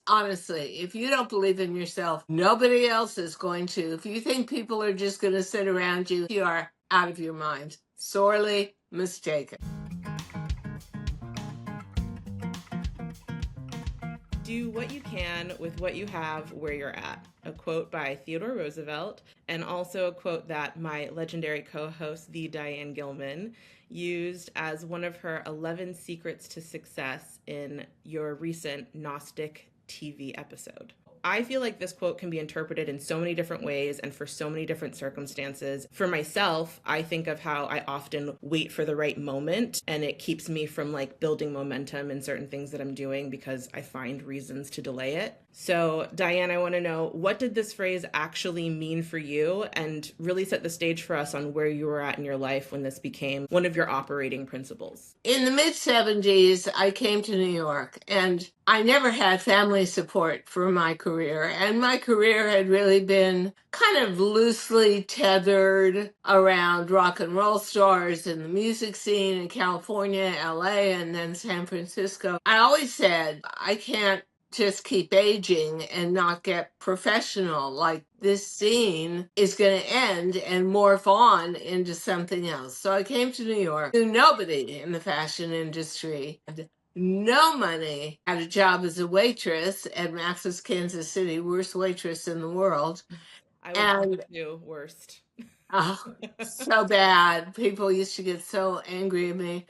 honestly, if you don't believe in yourself, nobody else is going to. If you think people are just going to sit around you, you are out of your mind. Sorely mistaken. Do what you can with what you have where you're at. A quote by Theodore Roosevelt, and also a quote that my legendary co-host, the Diane Gilman, used as one of her 11 secrets to success in your recent Gnostic TV episode. I feel like this quote can be interpreted in so many different ways and for so many different circumstances. For myself, I think of how I often wait for the right moment, and it keeps me from like building momentum in certain things that I'm doing because I find reasons to delay it. So, Diane, I want to know, what did this phrase actually mean for you, and really set the stage for us on where you were at in your life when this became one of your operating principles? In the mid 70s, I came to New York, and I never had family support for my career. And my career had really been kind of loosely tethered around rock and roll stars and the music scene in California, LA, and then San Francisco. I always said, I can't just keep aging and not get professional. Like, this scene is going to end and morph on into something else. So I came to New York, knew nobody in the fashion industry, had no money, had a job as a waitress at Max's Kansas City, worst waitress in the world. I would And do worst. oh, so bad. People used to get so angry at me.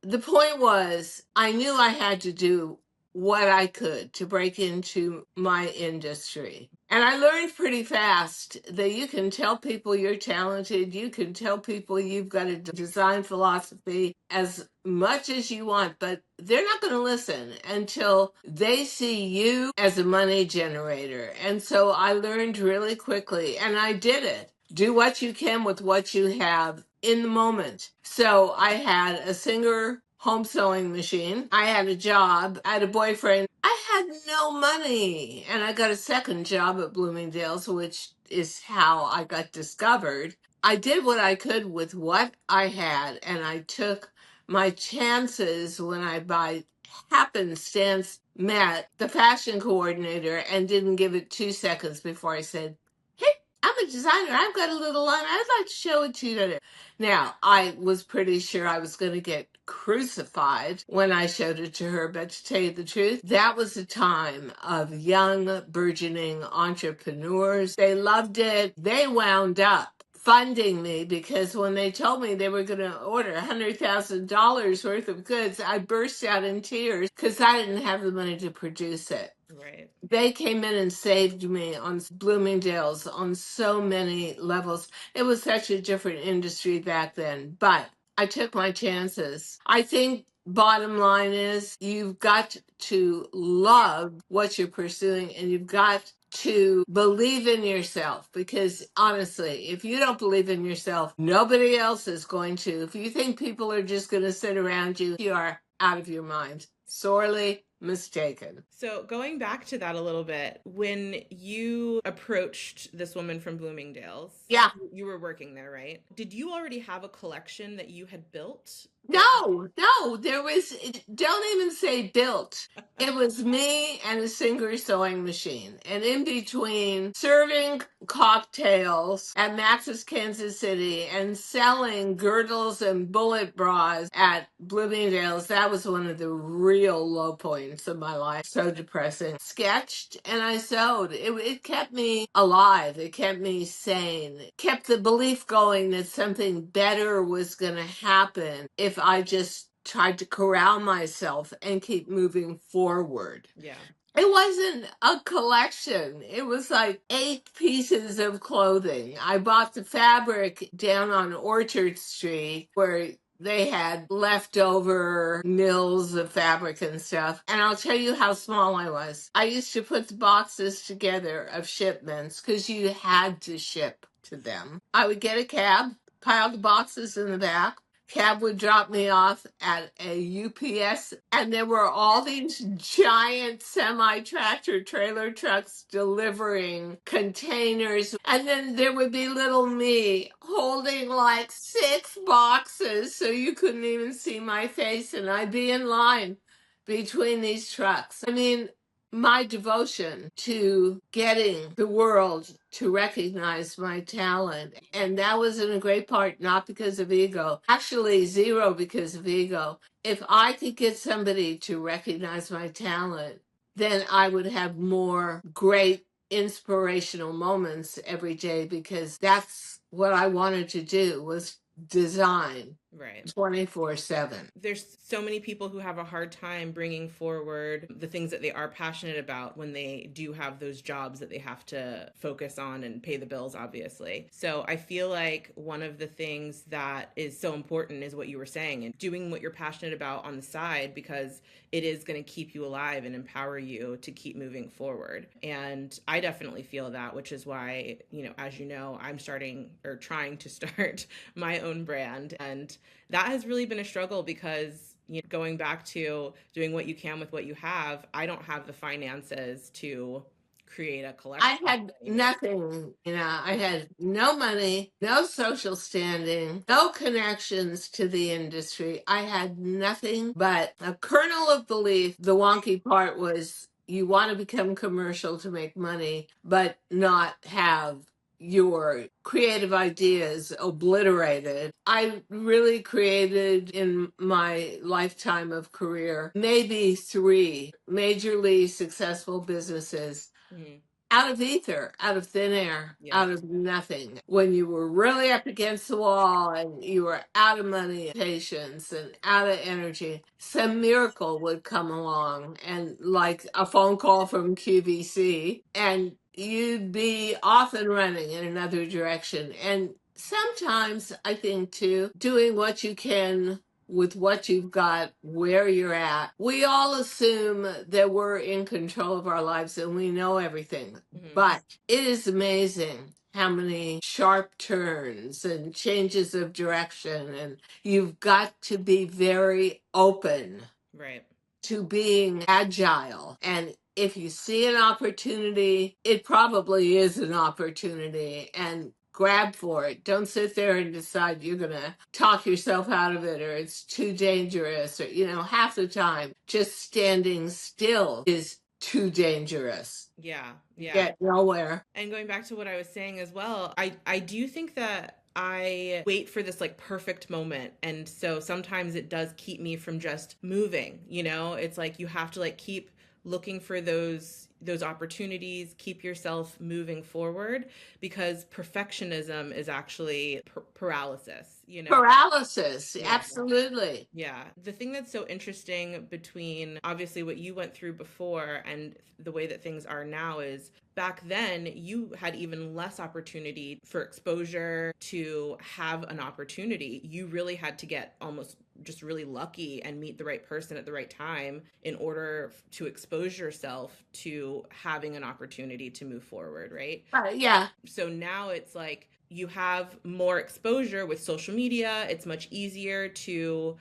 The point was, I knew I had to do what I could to break into my industry. And I learned pretty fast that you can tell people you're talented, you can tell people you've got a design philosophy as much as you want, but they're not going to listen until they see you as a money generator. And so I learned really quickly, and I did it. Do what you can with what you have in the moment. So I had a Singer home sewing machine. I had a job. I had a boyfriend. I had no money. And I got a second job at Bloomingdale's, which is how I got discovered. I did what I could with what I had, and I took my chances when I, by happenstance, met the fashion coordinator and didn't give it 2 seconds before I said, "Hey, I'm a designer. I've got a little line. I'd like to show it to you." Now, I was pretty sure I was going to get crucified when I showed it to her, but to tell you the truth, that was a time of young, burgeoning entrepreneurs. They loved it. They wound up funding me because when they told me they were going to order $100,000 worth of goods, I burst out in tears because I didn't have the money to produce it. Right. They came in and saved me on Bloomingdale's on so many levels. It was such a different industry back then, but I took my chances. I think bottom line is you've got to love what you're pursuing, and you've got to believe in yourself, because honestly, if you don't believe in yourself, nobody else is going to. If you think people are just going to sit around you, you are out of your mind. Sorely mistaken. So going back to that a little bit, when you approached this woman from Bloomingdale's, Yeah. you were working there, right? Did you already have a collection that you had built? No, there was, don't even say built. It was me and a Singer sewing machine. And in between serving cocktails at Max's Kansas City and selling girdles and bullet bras at Bloomingdale's, that was one of the real low points of my life. So depressing. Sketched and I sewed. It kept me alive. It kept me sane. It kept the belief going that something better was going to happen if I just tried to corral myself and keep moving forward. Yeah. It wasn't a collection. It was like 8 pieces of clothing. I bought the fabric down on Orchard Street where they had leftover mills of fabric and stuff. And I'll tell you how small I was. I used to put the boxes together of shipments because you had to ship to them. I would get a cab, pile the boxes in the back. Cab would drop me off at a UPS, and there were all these giant semi-tractor trailer trucks delivering containers. And then there would be little me holding like 6 boxes so you couldn't even see my face, and I'd be in line between these trucks. I mean, my devotion to getting the world to recognize my talent. And that was in a great part, not because of ego, actually, zero because of ego. If I could get somebody to recognize my talent, then I would have more great inspirational moments every day, because that's what I wanted to do, was design Right. 24/7. There's so many people who have a hard time bringing forward the things that they are passionate about when they do have those jobs that they have to focus on and pay the bills, obviously. So I feel like one of the things that is so important is what you were saying, and doing what you're passionate about on the side, because it is going to keep you alive and empower you to keep moving forward. And I definitely feel that, which is why, as you know, I'm starting or trying to start my own brand. And that has really been a struggle because, going back to doing what you can with what you have, I don't have the finances to create a collection I had anymore. nothing, I had no money, no social standing, no connections to the industry. I had nothing but a kernel of belief. The wonky part was you want to become commercial to make money, but not have your creative ideas obliterated. I really created in my lifetime of career maybe 3 majorly successful businesses Mm-hmm. out of ether, out of thin air, Yeah. out of nothing. When you were really up against the wall and you were out of money, patience, and out of energy, some miracle would come along, and like a phone call from QVC, and you'd be off and running in another direction. And sometimes I think too, doing what you can with what you've got, where you're at. We all assume that we're in control of our lives and we know everything. Mm-hmm. But it is amazing how many sharp turns and changes of direction. And you've got to be very open Right. to being agile. And if you see an opportunity, it probably is an opportunity, and grab for it. Don't sit there and decide you're going to talk yourself out of it, or it's too dangerous, or, half the time just standing still is too dangerous. Yeah. You Yeah. get nowhere. And going back to what I was saying as well, I do think that I wait for this like perfect moment. And so sometimes it does keep me from just moving, It's like you have to like keep looking for those opportunities, keep yourself moving forward, because perfectionism is actually paralysis, Paralysis, Yeah. absolutely. Yeah. The thing that's so interesting between obviously what you went through before and the way that things are now is back then you had even less opportunity for exposure to have an opportunity. You really had to get almost just really lucky and meet the right person at the right time in order to expose yourself to having an opportunity to move forward, right? Yeah. So now it's like you have more exposure with social media. It's much easier to,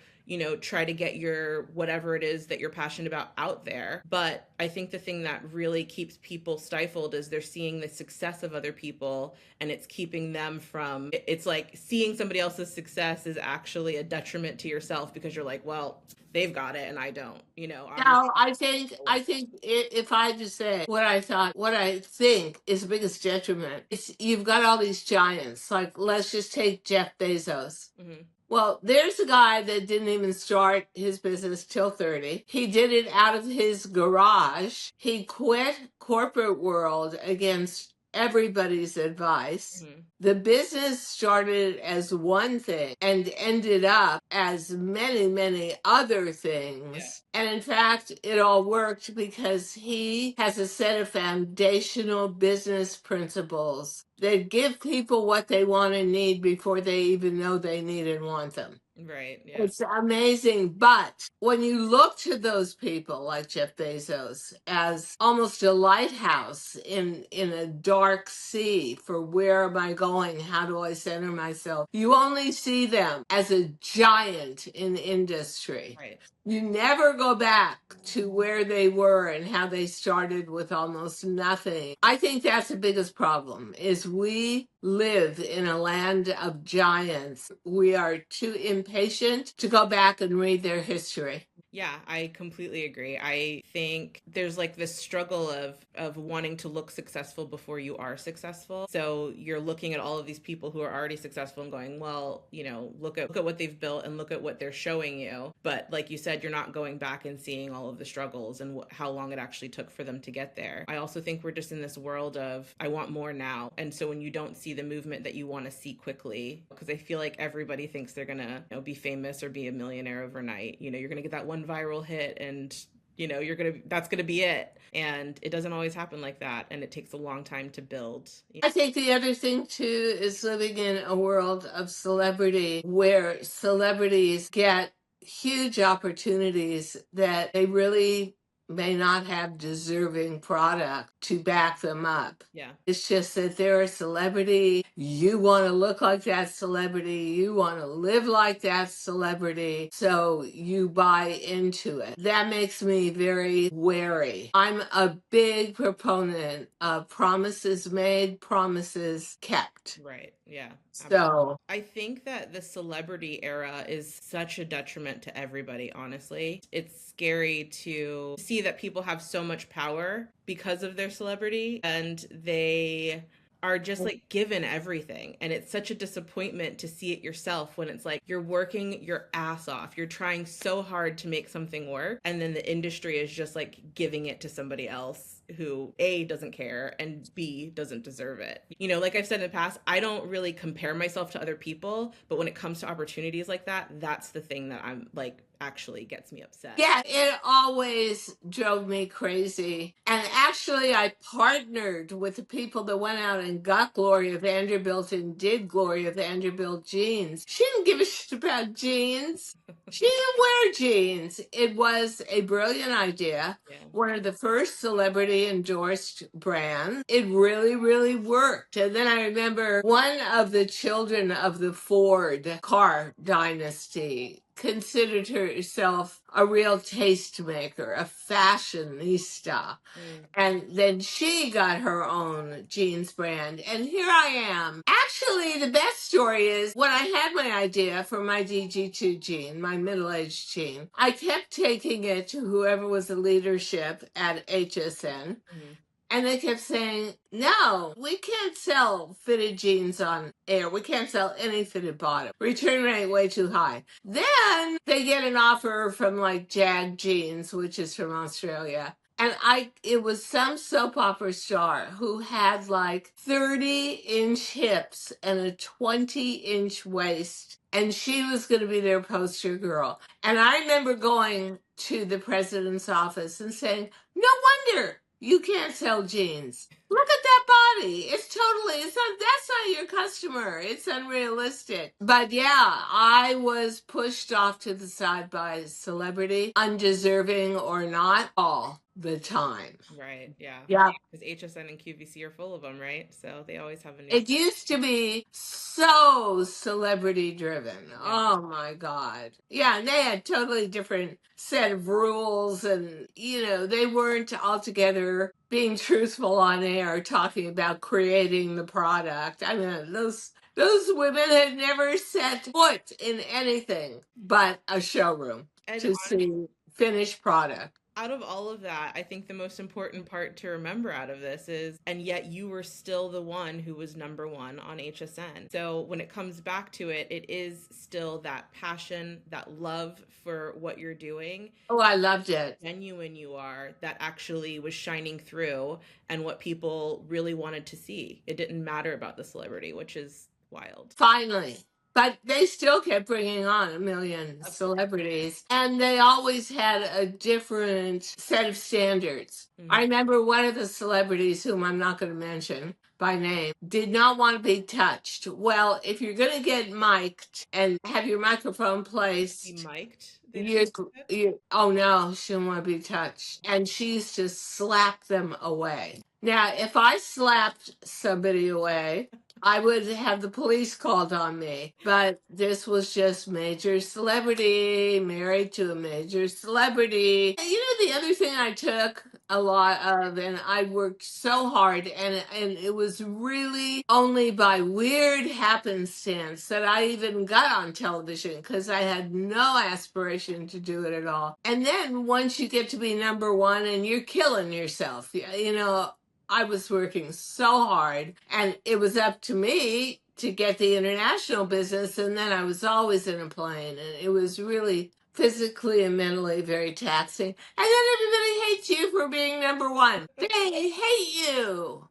try to get your whatever it is that you're passionate about out there. But I think the thing that really keeps people stifled is they're seeing the success of other people, and it's keeping them from, it's like seeing somebody else's success is actually a detriment to yourself, because you're like, well, they've got it and I don't, obviously. No, I think if I just say what I think is the biggest detriment is you've got all these giants. Like, let's just take Jeff Bezos. Mm-hmm. Well, there's a guy that didn't even start his business till 30. He did it out of his garage. He quit corporate world against everybody's advice. Mm-hmm. The business started as one thing and ended up as many, many other Yeah. things. And in fact, it all worked because he has a set of foundational business principles that give people what they want and need before they even know they need and want them. Right. Yeah. It's amazing. But when you look to those people like Jeff Bezos as almost a lighthouse in a dark sea for where am I going? How do I center myself? You only see them as a giant in industry. Right. You never go back to where they were and how they started with almost nothing. I think that's the biggest problem is we live in a land of giants. We are too impatient to go back and read their history. Yeah, I completely agree. I think there's like this struggle of wanting to look successful before you are successful. So you're looking at all of these people who are already successful and going, well, look at what they've built and look at what they're showing you. But like you said, you're not going back and seeing all of the struggles and how long it actually took for them to get there. I also think we're just in this world of I want more now. And so when you don't see the movement that you want to see quickly, because I feel like everybody thinks they're gonna, be famous or be a millionaire overnight. You're gonna get that one viral hit and that's gonna be it. And it doesn't always happen like that, and it takes a long time to build. I think the other thing too is living in a world of celebrity where celebrities get huge opportunities that they really may not have deserving product to back them up. Yeah. It's just that they're a celebrity. You want to look like that celebrity. You want to live like that celebrity. So you buy into it. That makes me very wary. I'm a big proponent of promises made, promises kept. Right. Yeah. So I think that the celebrity era is such a detriment to everybody, honestly. It's scary to see that people have so much power because of their celebrity and they are just like given everything. And it's such a disappointment to see it yourself when it's like you're working your ass off. You're trying so hard to make something work. And then the industry is just like giving it to somebody else who A, doesn't care, and B, doesn't deserve it. Like I've said in the past, I don't really compare myself to other people, but when it comes to opportunities like that, that's the thing that I'm like actually gets me upset. yeah, it always drove me crazy. And actually, I partnered with the people that went out and got Gloria Vanderbilt and did Gloria Vanderbilt jeans. She didn't give a shit about jeans. She didn't wear jeans. It was a brilliant idea. Yeah. One of the first celebrity endorsed brands. It really, really worked. And then I remember one of the children of the Ford car dynasty considered herself a real tastemaker, a fashionista. And then she got her own jeans brand. And here I am. Actually, the best story is when I had my idea for my DG2 jean, my middle-aged jean, I kept taking it to whoever was the leadership at HSN. And they kept saying, no, we can't sell fitted jeans on air. We can't sell any fitted bottom. Return rate way too high. Then they get an offer from like Jag Jeans, which is from Australia. And it was some soap opera star who had like 30-inch hips and a 20-inch waist. And she was going to be their poster girl. And I remember going to the president's office and saying, no wonder you can't sell jeans. Look at that body. That's not your customer. It's unrealistic. But yeah, I was pushed off to the side by celebrity, undeserving or not, all the time. Right. Yeah. Yeah. Because HSN and QVC are full of them, right? So they always have a new. It used to be so celebrity driven. Yeah. Oh my God. Yeah, and they had totally different set of rules and they weren't altogether being truthful on air talking about creating the product. I mean, those women had never set foot in anything but a showroom to see finished product. Out of all of that, I think the most important part to remember out of this is, and yet you were still the one who was number one on HSN. So when it comes back to it, it is still that passion, that love for what you're doing. Oh, I loved it. Genuine you are, that actually was shining through and what people really wanted to see. It didn't matter about the celebrity, which is wild. Finally. But they still kept bringing on a million celebrities, and they always had a different set of standards. I remember one of the celebrities, whom I'm not going to mention by name, did not want to be touched. Well, if you're going to get mic'd and have your microphone placed, Be mic'd? Oh no, she didn't want to be touched. And she used to slap them away. Now, if I slapped somebody away, I would have the police called on me. But this was just major celebrity, married to a major celebrity. The other thing I took a lot of, and I worked so hard, and it was really only by weird happenstance that I even got on television, because I had no aspiration to do it at all. And then once you get to be number one and you're killing yourself, you know, I was working so hard, and it was up to me to get the international business, and then I was always in a plane, and it was really physically and mentally very taxing. And then everybody hates you for being number one. They hate you.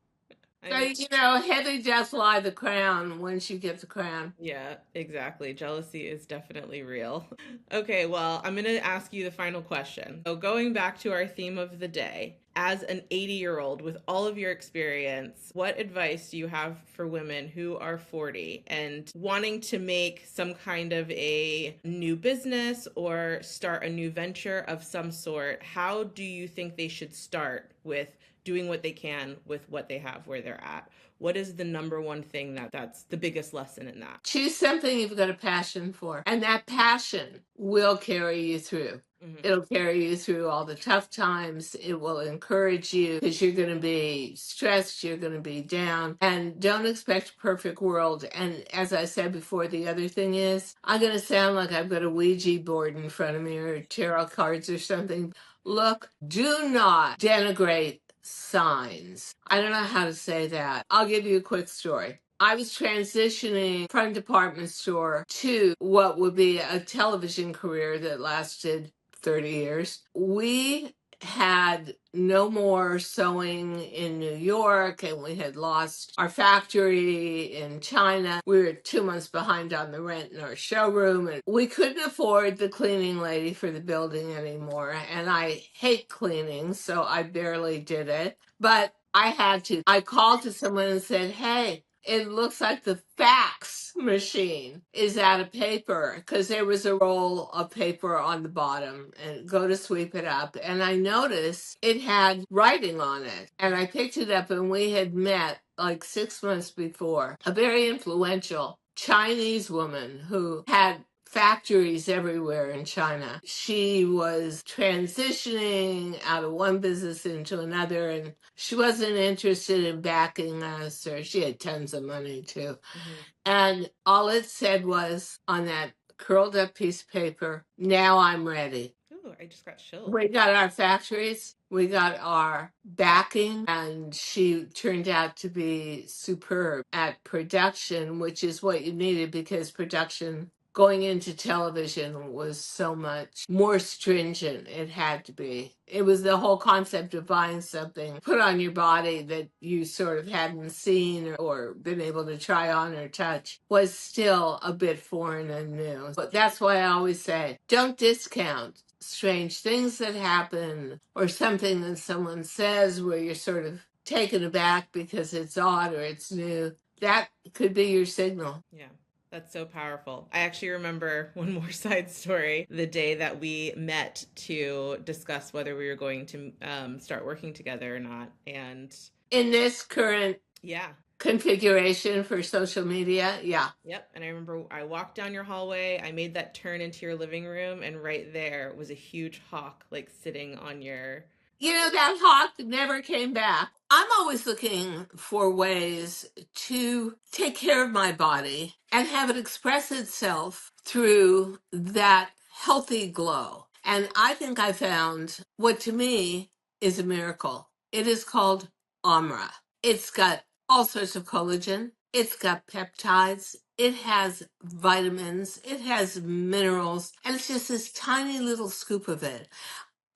I So, mean, you know, heavy does lie the crown once you get the crown. yeah, exactly. Jealousy is definitely real. Okay, well, I'm going to ask you the final question. So, going back to our theme of the day, as an 80-year-old with all of your experience, what advice do you have for women who are 40 and wanting to make some kind of a new business or start a new venture of some sort? How do you think they should start with doing what they can with what they have where they're at? What is the number one thing that's the biggest lesson in that? Choose something you've got a passion for, and that passion will carry you through. Mm-hmm. It'll carry you through all the tough times. It will encourage you, because you're going to be stressed, you're going to be down, and don't expect a perfect world. And as I said before, the other thing is, I'm going to sound like I've got a Ouija board in front of me or tarot cards or something. Look, do not denigrate signs. I don't know how to say that. I'll give you a quick story. I was transitioning from a department store to what would be a television career that lasted 30 years. We had no more sewing in New York, and we had lost our factory in China. We were 2 months behind on the rent in our showroom, and we couldn't afford the cleaning lady for the building anymore. And I hate cleaning, so I barely did it. But I had to. I called to someone and said, hey, it looks like the fax machine is out of paper, because there was a roll of paper on the bottom, and go to sweep it up. And I noticed it had writing on it. And I picked it up, and we had met like 6 months before, a very influential Chinese woman who had factories everywhere in China. She was transitioning out of one business into another, and she wasn't interested in backing us, or she had tons of money too. Mm-hmm. And all it said was on that curled up piece of paper, now I'm ready. Ooh, I just got chills. We got our factories, we got our backing, and she turned out to be superb at production, which is what you needed, because production going into television was so much more stringent. It had to be. It was the whole concept of buying something put on your body that you sort of hadn't seen or been able to try on or touch was still a bit foreign and new. But that's why I always say, don't discount strange things that happen, or something that someone says where you're sort of taken aback because it's odd or it's new. That could be your signal. Yeah. That's so powerful. I actually remember one more side story, the day that we met to discuss whether we were going to start working together or not. And In this current yeah, configuration for social media, yeah. yep. And I remember I walked down your hallway, I made that turn into your living room, and right there was a huge hawk like sitting on your. You know, that hawk never came back. I'm always looking for ways to take care of my body and have it express itself through that healthy glow. And I think I found what to me is a miracle. It is called Amra. It's got all sorts of collagen. It's got peptides. It has vitamins. It has minerals. And it's just this tiny little scoop of it.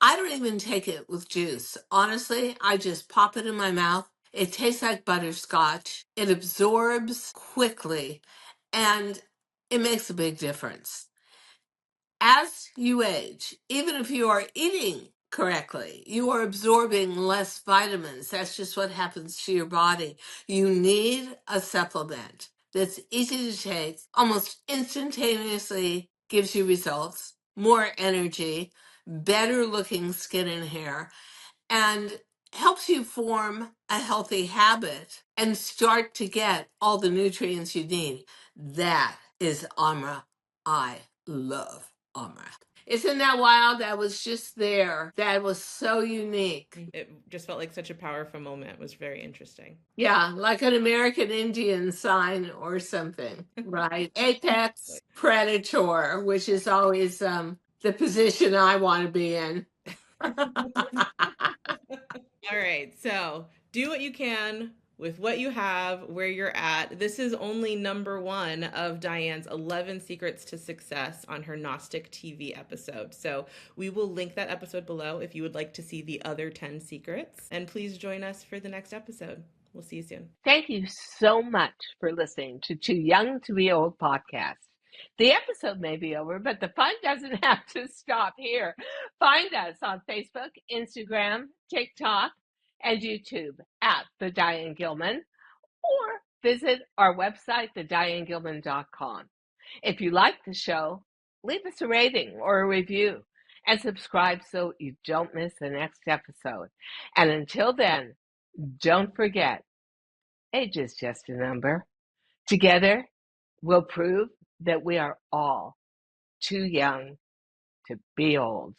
I don't even take it with juice. Honestly, I just pop it in my mouth. It tastes like butterscotch. It absorbs quickly, and it makes a big difference. As you age, even if you are eating correctly, you are absorbing less vitamins. That's just what happens to your body. You need a supplement that's easy to take, almost instantaneously gives you results, more energy, better looking skin and hair, and helps you form a healthy habit and start to get all the nutrients you need. That is Amra. I love Amra. Isn't that wild? That was just there. That was so unique. It just felt like such a powerful moment. It was very interesting. Yeah, like an American Indian sign or something, right? Apex predator, which is always the position I want to be in. All right, so do what you can with what you have, where you're at. This is only number one of Diane's 11 Secrets to Success on her Gnostic TV episode. So we will link that episode below if you would like to see the other 10 secrets. And please join us for the next episode. We'll see you soon. Thank you so much for listening to Too Young to Be Old podcast. The episode may be over, but the fun doesn't have to stop here. Find us on Facebook, Instagram, TikTok, and YouTube at The Diane Gilman, or visit our website, thedianegilman.com. If you like the show, leave us a rating or a review and subscribe so you don't miss the next episode. And until then, don't forget, age is just a number. Together, we'll prove that we are all too young to be old.